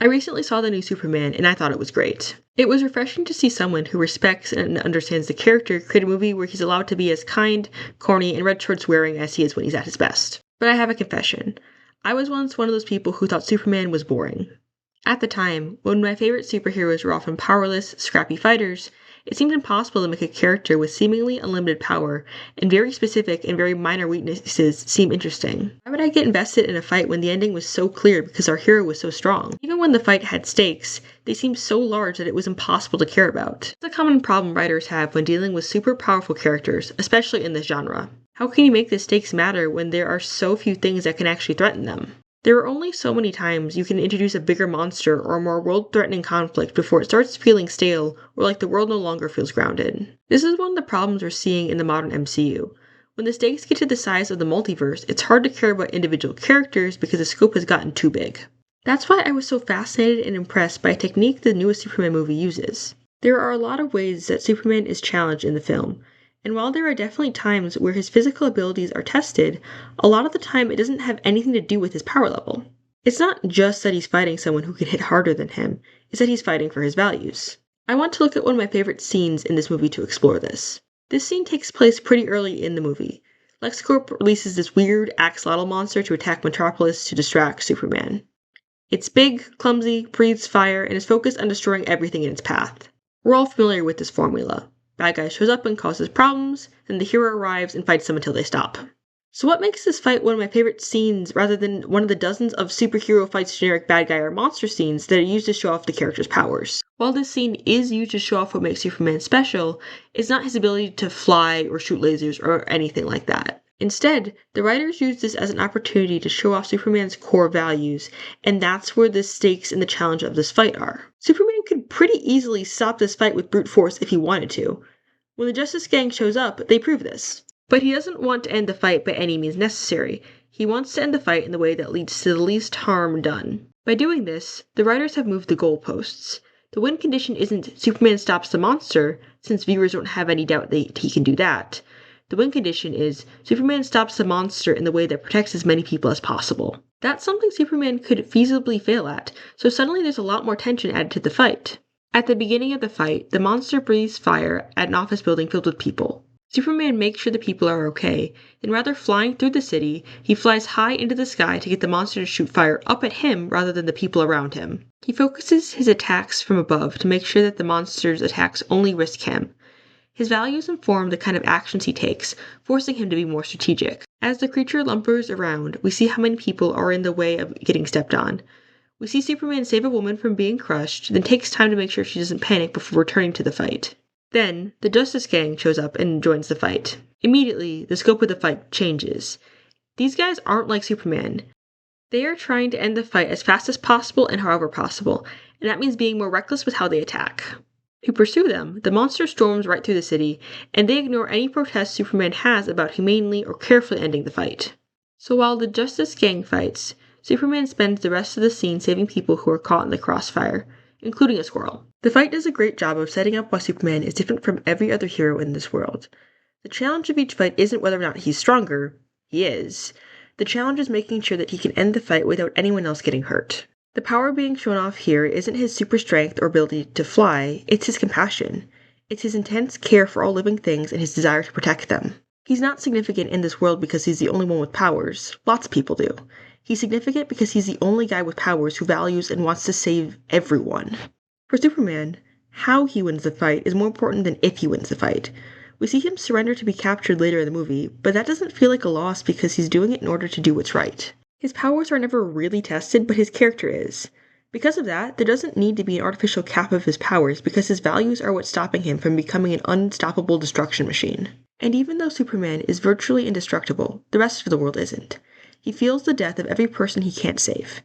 I recently saw the new Superman and I thought it was great. It was refreshing to see someone who respects and understands the character create a movie where he's allowed to be as kind, corny, and red shorts wearing as he is when he's at his best. But I have a confession. I was once one of those people who thought Superman was boring. At the time, when my favorite superheroes were often powerless, scrappy fighters, it seemed impossible to make a character with seemingly unlimited power and very specific and very minor weaknesses seem interesting. Why would I get invested in a fight when the ending was so clear because our hero was so strong? Even when the fight had stakes, they seemed so large that it was impossible to care about. It's a common problem writers have when dealing with super powerful characters, especially in this genre. How can you make the stakes matter when there are so few things that can actually threaten them? There are only so many times you can introduce a bigger monster or a more world-threatening conflict before it starts feeling stale or like the world no longer feels grounded. This is one of the problems we're seeing in the modern MCU. When the stakes get to the size of the multiverse, it's hard to care about individual characters because the scope has gotten too big. That's why I was so fascinated and impressed by a technique the newest Superman movie uses. There are a lot of ways that Superman is challenged in the film. And while there are definitely times where his physical abilities are tested, a lot of the time it doesn't have anything to do with his power level. It's not just that he's fighting someone who can hit harder than him, it's that he's fighting for his values. I want to look at one of my favorite scenes in this movie to explore this. This scene takes place pretty early in the movie. LexCorp releases this weird axolotl monster to attack Metropolis to distract Superman. It's big, clumsy, breathes fire, and is focused on destroying everything in its path. We're all familiar with this formula. Bad guy shows up and causes problems, and the hero arrives and fights them until they stop. So what makes this fight one of my favorite scenes rather than one of the dozens of superhero fights generic bad guy or monster scenes that are used to show off the character's powers? While this scene is used to show off what makes Superman special, it's not his ability to fly or shoot lasers or anything like that. Instead, the writers use this as an opportunity to show off Superman's core values, and that's where the stakes and the challenge of this fight are. Superman could pretty easily stop this fight with brute force if he wanted to. When the Justice Gang shows up, they prove this. But he doesn't want to end the fight by any means necessary. He wants to end the fight in the way that leads to the least harm done. By doing this, the writers have moved the goalposts. The win condition isn't Superman stops the monster, since viewers don't have any doubt that he can do that. The win condition is Superman stops the monster in the way that protects as many people as possible. That's something Superman could feasibly fail at, so suddenly there's a lot more tension added to the fight. At the beginning of the fight, the monster breathes fire at an office building filled with people. Superman makes sure the people are okay, and rather flying through the city, he flies high into the sky to get the monster to shoot fire up at him rather than the people around him. He focuses his attacks from above to make sure that the monster's attacks only risk him. His values inform the kind of actions he takes, forcing him to be more strategic. As the creature lumbers around, we see how many people are in the way of getting stepped on. We see Superman save a woman from being crushed, then takes time to make sure she doesn't panic before returning to the fight. Then, the Justice Gang shows up and joins the fight. Immediately, the scope of the fight changes. These guys aren't like Superman. They are trying to end the fight as fast as possible and however possible, and that means being more reckless with how they attack. To pursue them, the monster storms right through the city, and they ignore any protest Superman has about humanely or carefully ending the fight. So while the Justice Gang fights, Superman spends the rest of the scene saving people who are caught in the crossfire, including a squirrel. The fight does a great job of setting up why Superman is different from every other hero in this world. The challenge of each fight isn't whether or not he's stronger. He is. The challenge is making sure that he can end the fight without anyone else getting hurt. The power being shown off here isn't his super strength or ability to fly, it's his compassion. It's his intense care for all living things and his desire to protect them. He's not significant in this world because he's the only one with powers. Lots of people do. He's significant because he's the only guy with powers who values and wants to save everyone. For Superman, how he wins the fight is more important than if he wins the fight. We see him surrender to be captured later in the movie, but that doesn't feel like a loss because he's doing it in order to do what's right. His powers are never really tested, but his character is. Because of that, there doesn't need to be an artificial cap of his powers because his values are what's stopping him from becoming an unstoppable destruction machine. And even though Superman is virtually indestructible, the rest of the world isn't. He feels the death of every person he can't save.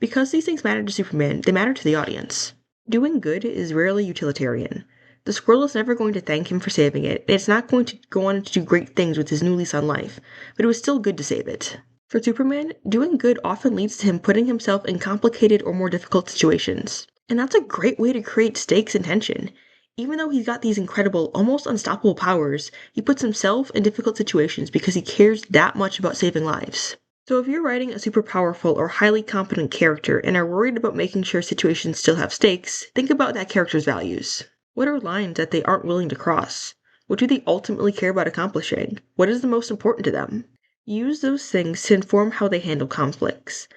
Because these things matter to Superman, they matter to the audience. Doing good is rarely utilitarian. The squirrel is never going to thank him for saving it, and it's not going to go on to do great things with his new lease on life, but it was still good to save it. For Superman, doing good often leads to him putting himself in complicated or more difficult situations. And that's a great way to create stakes and tension. Even though he's got these incredible, almost unstoppable powers, he puts himself in difficult situations because he cares that much about saving lives. So if you're writing a super powerful or highly competent character and are worried about making sure situations still have stakes, think about that character's values. What are lines that they aren't willing to cross? What do they ultimately care about accomplishing? What is the most important to them? Use those things to inform how they handle conflicts.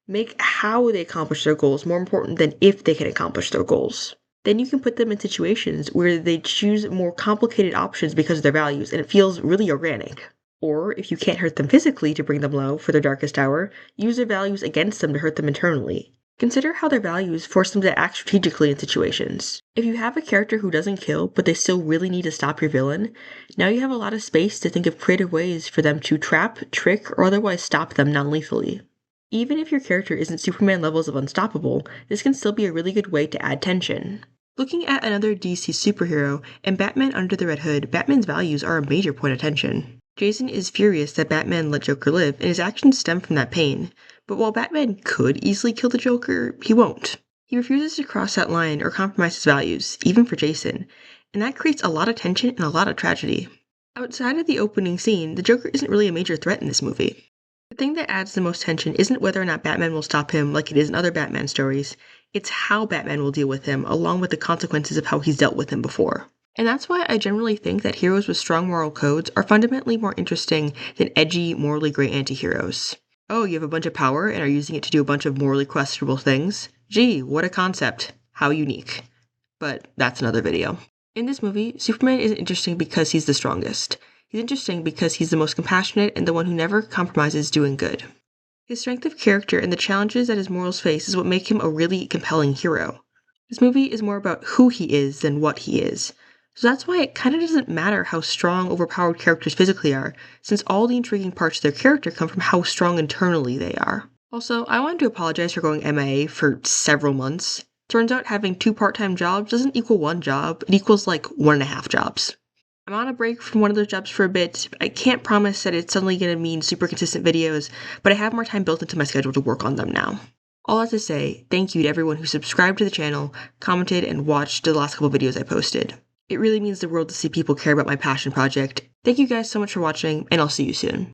Make how they accomplish their goals more important than if they can accomplish their goals. Then you can put them in situations where they choose more complicated options because of their values, and it feels really organic. Or, if you can't hurt them physically to bring them low for their darkest hour, use their values against them to hurt them internally. Consider how their values force them to act strategically in situations. If you have a character who doesn't kill, but they still really need to stop your villain, now you have a lot of space to think of creative ways for them to trap, trick, or otherwise stop them non-lethally. Even if your character isn't Superman levels of unstoppable, this can still be a really good way to add tension. Looking at another DC superhero, in Batman Under the Red Hood, Batman's values are a major point of tension. Jason is furious that Batman let Joker live, and his actions stem from that pain. But while Batman could easily kill the Joker, he won't. He refuses to cross that line or compromise his values, even for Jason, and that creates a lot of tension and a lot of tragedy. Outside of the opening scene, the Joker isn't really a major threat in this movie. The thing that adds the most tension isn't whether or not Batman will stop him like it is in other Batman stories, it's how Batman will deal with him, along with the consequences of how he's dealt with him before. And that's why I generally think that heroes with strong moral codes are fundamentally more interesting than edgy, morally gray anti-heroes. Oh, you have a bunch of power and are using it to do a bunch of morally questionable things? Gee, what a concept. How unique. But that's another video. In this movie, Superman isn't interesting because he's the strongest. He's interesting because he's the most compassionate and the one who never compromises doing good. His strength of character and the challenges that his morals face is what make him a really compelling hero. This movie is more about who he is than what he is. So that's why it kind of doesn't matter how strong, overpowered characters physically are, since all the intriguing parts of their character come from how strong internally they are. Also, I wanted to apologize for going MIA for several months. Turns out having 2 part-time jobs doesn't equal 1 job, it equals like 1.5 jobs. I'm on a break from one of those jobs for a bit. I can't promise that it's suddenly going to mean super consistent videos, but I have more time built into my schedule to work on them now. All that to say, thank you to everyone who subscribed to the channel, commented, and watched the last couple videos I posted. It really means the world to see people care about my passion project. Thank you guys so much for watching, and I'll see you soon.